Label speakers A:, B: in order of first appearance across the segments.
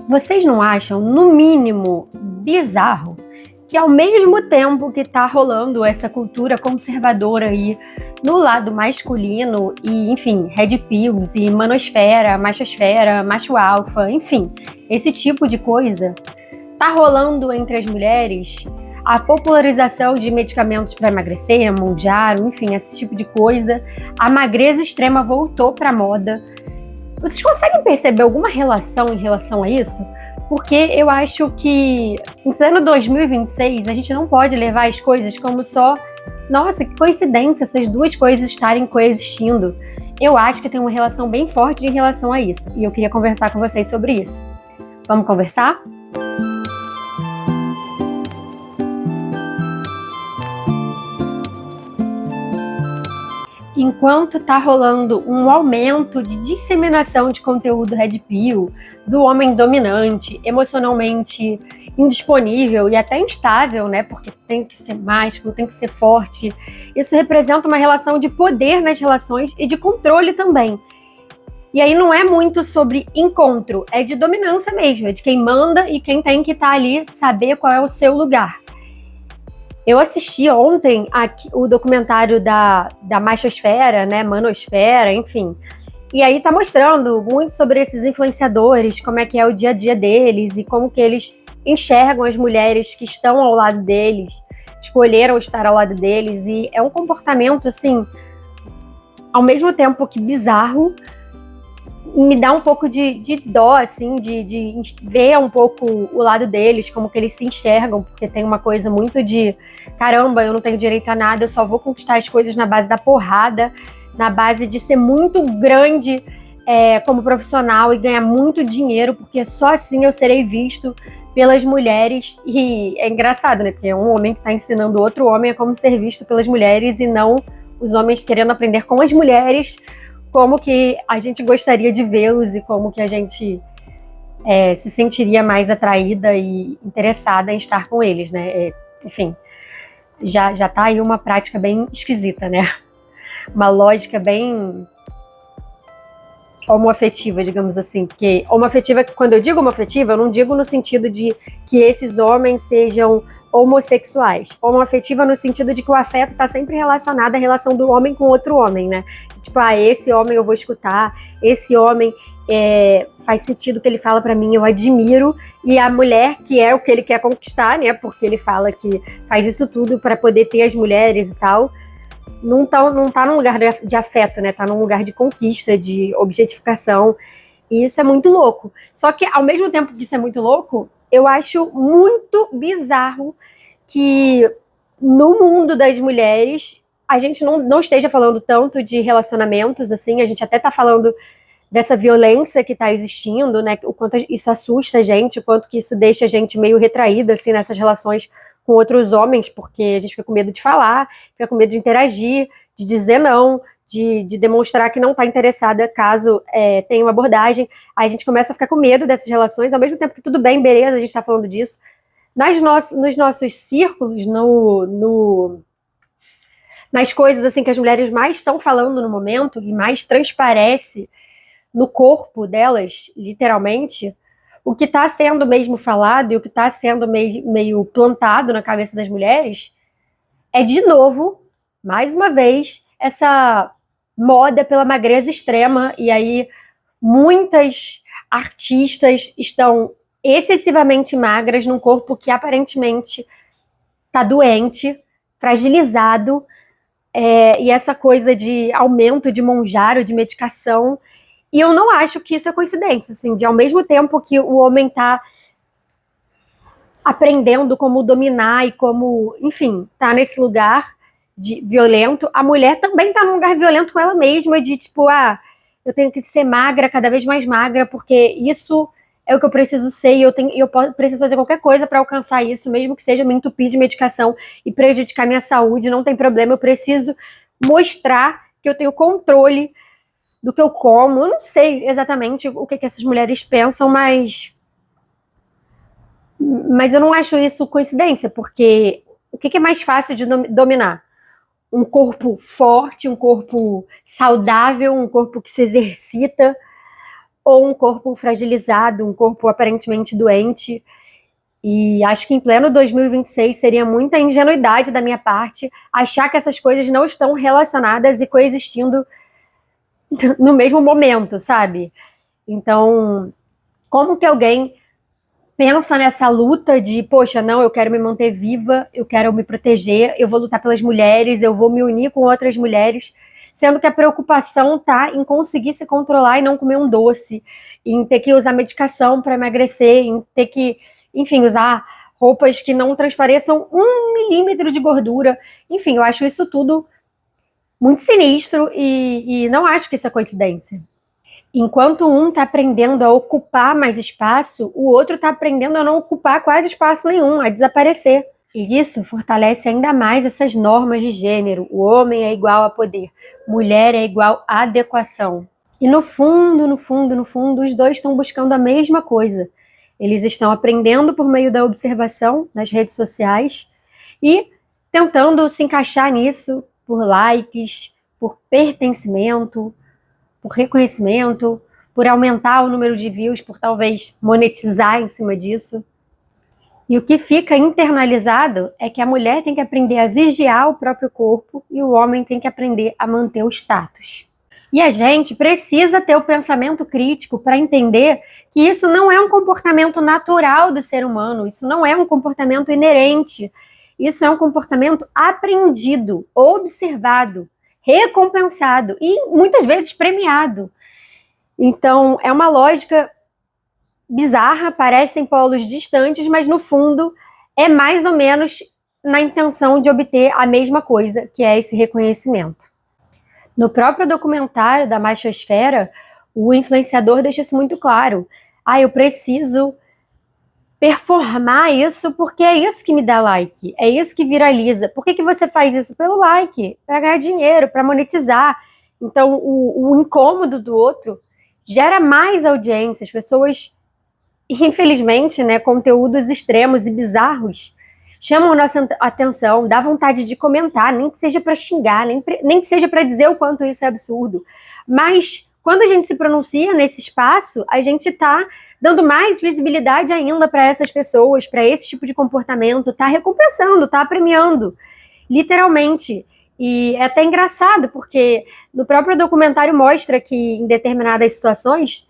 A: Vocês não acham, no mínimo, bizarro que ao mesmo tempo que tá rolando essa cultura conservadora aí no lado masculino e, enfim, red pills e manosfera, machosfera, macho alfa, enfim, esse tipo de coisa, tá rolando entre as mulheres a popularização de medicamentos para emagrecer, Mounjaro, enfim, esse tipo de coisa. A magreza extrema voltou pra moda. Vocês conseguem perceber alguma relação em relação a isso? Porque eu acho que em pleno 2026 a gente não pode levar as coisas como só, nossa, que coincidência essas duas coisas estarem coexistindo. Eu acho que tem uma relação bem forte em relação a isso e eu queria conversar com vocês sobre isso. Vamos conversar? Enquanto está rolando um aumento de disseminação de conteúdo red pill, do homem dominante, emocionalmente indisponível e até instável, né? Porque tem que ser másculo, tem que ser forte. Isso representa uma relação de poder nas relações e de controle também. E aí não é muito sobre encontro, é de dominância mesmo, é de quem manda e quem tem que estar ali saber qual é o seu lugar. Eu assisti ontem o documentário da machosfera, né, manosfera, enfim. E aí tá mostrando muito sobre esses influenciadores, como é que é o dia a dia deles e como que eles enxergam as mulheres que estão ao lado deles, escolheram estar ao lado deles. E é um comportamento, assim, ao mesmo tempo que bizarro, me dá um pouco de dó, assim, de ver um pouco o lado deles, como que eles se enxergam, porque tem uma coisa muito de caramba, eu não tenho direito a nada, eu só vou conquistar as coisas na base da porrada, na base de ser muito grande como profissional e ganhar muito dinheiro, porque só assim eu serei visto pelas mulheres. E é engraçado, né, porque é um homem que está ensinando outro homem a como ser visto pelas mulheres e não os homens querendo aprender com as mulheres como que a gente gostaria de vê-los e como que a gente se sentiria mais atraída e interessada em estar com eles, né? Enfim, já tá aí uma prática bem esquisita, né? Uma lógica bem homoafetiva, digamos assim. Porque homoafetiva, quando eu digo homoafetiva, eu não digo no sentido de que esses homens sejam homossexuais. Homoafetiva no sentido de que o afeto está sempre relacionado à relação do homem com outro homem, né? Tipo, esse homem eu vou escutar, esse homem faz sentido o que ele fala pra mim, eu admiro, e a mulher, que é o que ele quer conquistar, né? Porque ele fala que faz isso tudo para poder ter as mulheres e tal, não tá num lugar de afeto, né? Tá num lugar de conquista, de objetificação, e isso é muito louco. Só que, ao mesmo tempo que isso é muito louco, eu acho muito bizarro que no mundo das mulheres a gente não esteja falando tanto de relacionamentos, assim, a gente até tá falando dessa violência que tá existindo, né, o quanto isso assusta a gente, o quanto que isso deixa a gente meio retraída, assim, nessas relações com outros homens, porque a gente fica com medo de falar, fica com medo de interagir, de dizer não, de demonstrar que não está interessada caso tenha uma abordagem. Aí a gente começa a ficar com medo dessas relações, ao mesmo tempo que tudo bem, beleza, a gente está falando disso. Nos nossos círculos, nas coisas assim que as mulheres mais estão falando no momento e mais transparece no corpo delas, literalmente, o que está sendo mesmo falado e o que está sendo meio plantado na cabeça das mulheres é, de novo, mais uma vez, essa moda pela magreza extrema. E aí muitas artistas estão excessivamente magras num corpo que aparentemente está doente, fragilizado, e essa coisa de aumento de Mounjaro, de medicação. E eu não acho que isso é coincidência, assim, de ao mesmo tempo que o homem está aprendendo como dominar e como, enfim, tá nesse lugar violento, a mulher também tá num lugar violento com ela mesma, de tipo, eu tenho que ser magra, cada vez mais magra, porque isso é o que eu preciso ser e eu preciso fazer qualquer coisa para alcançar isso, mesmo que seja me entupir de medicação e prejudicar minha saúde, não tem problema, eu preciso mostrar que eu tenho controle do que eu como. Eu não sei exatamente o que essas mulheres pensam, mas eu não acho isso coincidência, porque o que é mais fácil de dominar? Um corpo forte, um corpo saudável, um corpo que se exercita, ou um corpo fragilizado, um corpo aparentemente doente. E acho que em pleno 2026 seria muita ingenuidade da minha parte achar que essas coisas não estão relacionadas e coexistindo no mesmo momento, sabe? Então, como que alguém pensa nessa luta de, poxa, não, eu quero me manter viva, eu quero me proteger, eu vou lutar pelas mulheres, eu vou me unir com outras mulheres, sendo que a preocupação tá em conseguir se controlar e não comer um doce, em ter que usar medicação para emagrecer, em ter que, enfim, usar roupas que não transpareçam 1 milímetro de gordura. Enfim, eu acho isso tudo muito sinistro e não acho que isso é coincidência. Enquanto um está aprendendo a ocupar mais espaço, o outro está aprendendo a não ocupar quase espaço nenhum, a desaparecer. E isso fortalece ainda mais essas normas de gênero. O homem é igual a poder, mulher é igual a adequação. E no fundo, no fundo, no fundo, os dois estão buscando a mesma coisa. Eles estão aprendendo por meio da observação nas redes sociais e tentando se encaixar nisso por likes, por pertencimento, por reconhecimento, por aumentar o número de views, por talvez monetizar em cima disso. E o que fica internalizado é que a mulher tem que aprender a vigiar o próprio corpo e o homem tem que aprender a manter o status. E a gente precisa ter o pensamento crítico para entender que isso não é um comportamento natural do ser humano, isso não é um comportamento inerente, isso é um comportamento aprendido, observado, recompensado e muitas vezes premiado. Então, é uma lógica bizarra, parecem polos distantes, mas no fundo é mais ou menos na intenção de obter a mesma coisa, que é esse reconhecimento. No próprio documentário da Machosfera, o influenciador deixa isso muito claro. Eu preciso performar isso porque é isso que me dá like, é isso que viraliza. Por que você faz isso? Pelo like, para ganhar dinheiro, para monetizar. Então, o incômodo do outro gera mais audiência. As pessoas, infelizmente, né, conteúdos extremos e bizarros chamam a nossa atenção, dá vontade de comentar, nem que seja para xingar, nem que seja para dizer o quanto isso é absurdo. Mas, quando a gente se pronuncia nesse espaço, a gente está dando mais visibilidade ainda para essas pessoas, para esse tipo de comportamento, tá recompensando, tá premiando, literalmente. E é até engraçado, porque no próprio documentário mostra que em determinadas situações,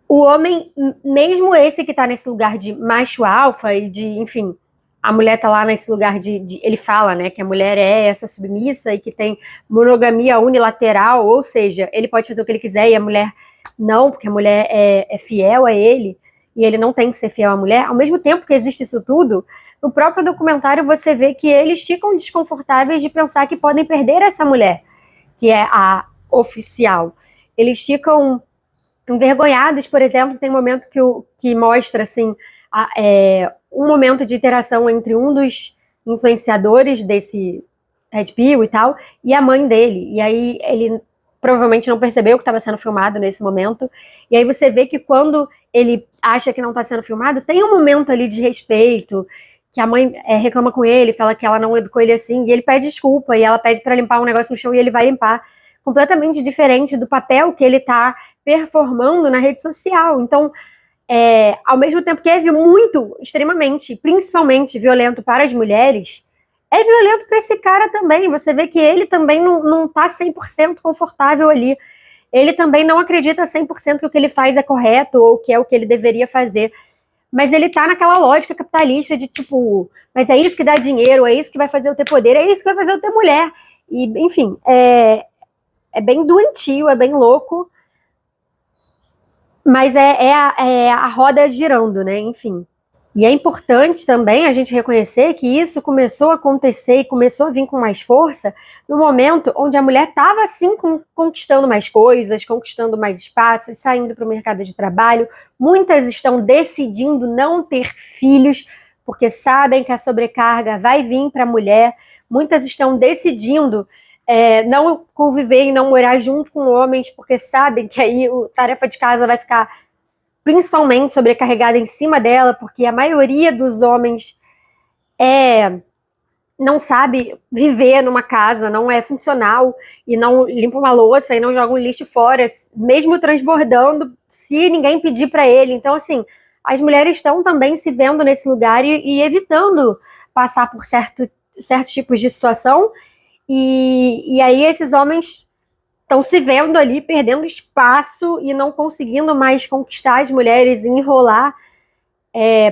A: o homem, mesmo esse que tá nesse lugar de macho alfa e de, enfim, a mulher tá lá nesse lugar ele fala, né, que a mulher é essa submissa e que tem monogamia unilateral, ou seja, ele pode fazer o que ele quiser e a mulher não, porque a mulher é fiel a ele e ele não tem que ser fiel à mulher. Ao mesmo tempo que existe isso tudo, no próprio documentário você vê que eles ficam desconfortáveis de pensar que podem perder essa mulher, que é a oficial. Eles ficam envergonhados, por exemplo, tem um momento que mostra, assim, um momento de interação entre um dos influenciadores desse Red Pill e tal, e a mãe dele. E aí ele provavelmente não percebeu que estava sendo filmado nesse momento. E aí você vê que quando ele acha que não está sendo filmado, tem um momento ali de respeito, que a mãe reclama com ele, fala que ela não educou ele assim, e ele pede desculpa, e ela pede para limpar um negócio no chão e ele vai limpar. Completamente diferente do papel que ele está performando na rede social. Então, ao mesmo tempo que é muito, extremamente, principalmente violento para as mulheres, é violento para esse cara também. Você vê que ele também não tá 100% confortável ali. Ele também não acredita 100% que o que ele faz é correto ou que é o que ele deveria fazer. Mas ele tá naquela lógica capitalista de tipo, mas é isso que dá dinheiro, é isso que vai fazer eu ter poder, é isso que vai fazer eu ter mulher. E, enfim, é bem doentio, é bem louco, mas é a roda girando, né? Enfim. E é importante também a gente reconhecer que isso começou a acontecer e começou a vir com mais força no momento onde a mulher estava, assim, conquistando mais coisas, conquistando mais espaços, saindo para o mercado de trabalho. Muitas estão decidindo não ter filhos, porque sabem que a sobrecarga vai vir para a mulher. Muitas estão decidindo não conviver e não morar junto com homens, porque sabem que aí a tarefa de casa vai ficar principalmente sobrecarregada em cima dela, porque a maioria dos homens é não sabe viver numa casa, não é funcional e não limpa uma louça e não joga um lixo fora, mesmo transbordando, se ninguém pedir para ele. Então, assim, as mulheres estão também se vendo nesse lugar e evitando passar por certos tipos de situação. E aí esses homens estão se vendo ali, perdendo espaço e não conseguindo mais conquistar as mulheres e enrolar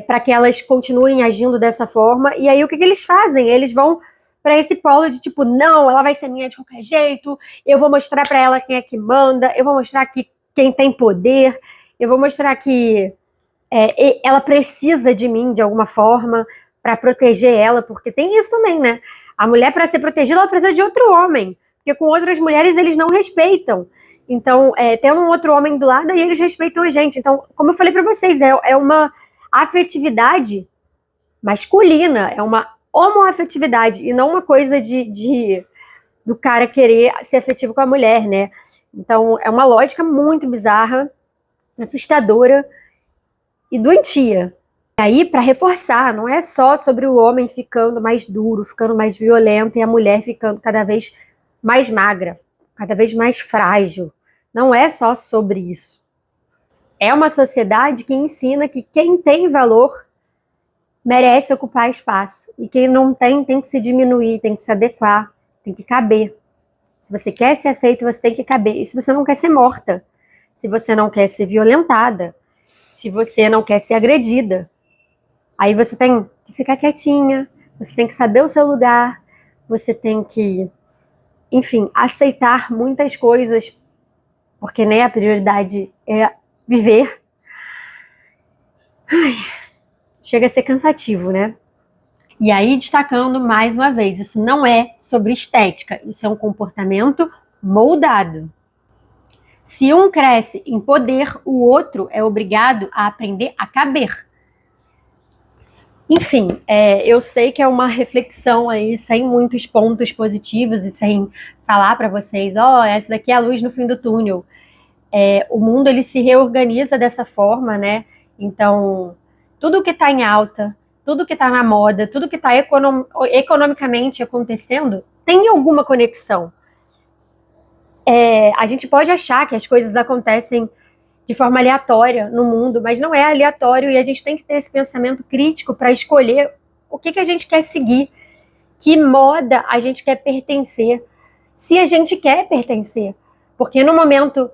A: para que elas continuem agindo dessa forma. E aí o que eles fazem? Eles vão para esse polo de tipo, não, ela vai ser minha de qualquer jeito, eu vou mostrar para ela quem é que manda, eu vou mostrar que quem tem poder, eu vou mostrar que ela precisa de mim de alguma forma para proteger ela, porque tem isso também, né? A mulher, para ser protegida, ela precisa de outro homem, porque com outras mulheres eles não respeitam. Então, tendo um outro homem do lado, aí eles respeitam a gente. Então, como eu falei para vocês, é uma afetividade masculina, é uma homoafetividade, e não uma coisa do cara querer ser afetivo com a mulher, né? Então, é uma lógica muito bizarra, assustadora e doentia. E aí, para reforçar, não é só sobre o homem ficando mais duro, ficando mais violento, e a mulher ficando cada vez mais magra, cada vez mais frágil. Não é só sobre isso. É uma sociedade que ensina que quem tem valor merece ocupar espaço. E quem não tem, tem que se diminuir, tem que se adequar, tem que caber. Se você quer ser aceito, você tem que caber. E se você não quer ser morta, se você não quer ser violentada, se você não quer ser agredida, aí você tem que ficar quietinha, você tem que saber o seu lugar, você tem que, enfim, aceitar muitas coisas, porque né, a prioridade é viver. Ai, chega a ser cansativo, né? E aí, destacando mais uma vez, isso não é sobre estética, isso é um comportamento moldado. Se um cresce em poder, o outro é obrigado a aprender a caber. Enfim, eu sei que é uma reflexão aí, sem muitos pontos positivos e sem falar para vocês, essa daqui é a luz no fim do túnel. O mundo, ele se reorganiza dessa forma, né? Então, tudo que está em alta, tudo que está na moda, tudo que está economicamente acontecendo, tem alguma conexão. A gente pode achar que as coisas acontecem de forma aleatória no mundo, mas não é aleatório e a gente tem que ter esse pensamento crítico para escolher o que a gente quer seguir, que moda a gente quer pertencer, se a gente quer pertencer. Porque no momento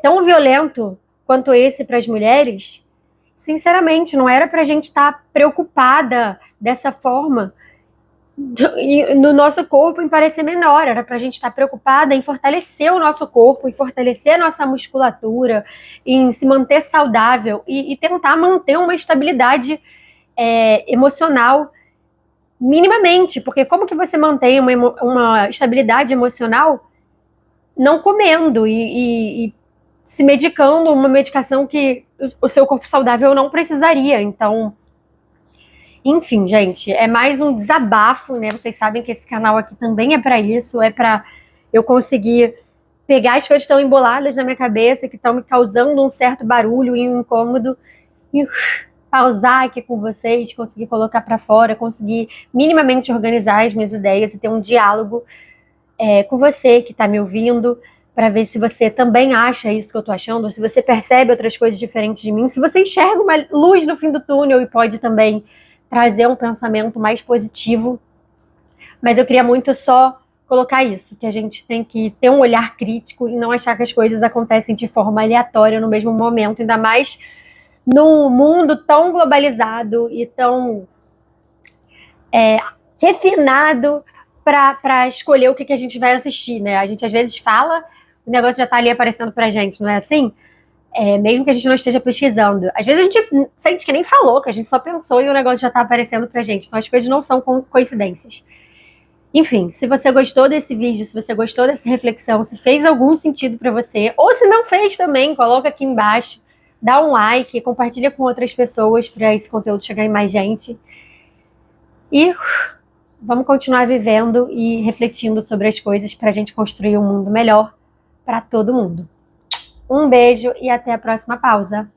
A: tão violento quanto esse para as mulheres, sinceramente, não era para a gente estar preocupada dessa forma no nosso corpo em parecer menor, era para a gente estar preocupada em fortalecer o nosso corpo, em fortalecer a nossa musculatura, em se manter saudável e tentar manter uma estabilidade emocional minimamente, porque como que você mantém uma estabilidade emocional não comendo e se medicando uma medicação que o seu corpo saudável não precisaria? Então, enfim, gente, é mais um desabafo, né? Vocês sabem que esse canal aqui também é para isso, é para eu conseguir pegar as coisas que estão emboladas na minha cabeça, que estão me causando um certo barulho e um incômodo, e pausar aqui com vocês, conseguir colocar para fora, conseguir minimamente organizar as minhas ideias e ter um diálogo com você que está me ouvindo, para ver se você também acha isso que eu estou achando, se você percebe outras coisas diferentes de mim, se você enxerga uma luz no fim do túnel e pode também trazer um pensamento mais positivo. Mas eu queria muito só colocar isso, que a gente tem que ter um olhar crítico e não achar que as coisas acontecem de forma aleatória no mesmo momento, ainda mais num mundo tão globalizado e tão refinado para escolher o que a gente vai assistir, né? A gente às vezes fala, o negócio já tá ali aparecendo pra gente, não é assim? Mesmo que a gente não esteja pesquisando. Às vezes a gente sente que nem falou, que a gente só pensou e o negócio já tá aparecendo pra gente. Então as coisas não são coincidências. Enfim, se você gostou desse vídeo, se você gostou dessa reflexão, se fez algum sentido pra você, ou se não fez também, coloca aqui embaixo, dá um like, compartilha com outras pessoas para esse conteúdo chegar em mais gente. E vamos continuar vivendo e refletindo sobre as coisas pra gente construir um mundo melhor para todo mundo. Um beijo e até a próxima pausa.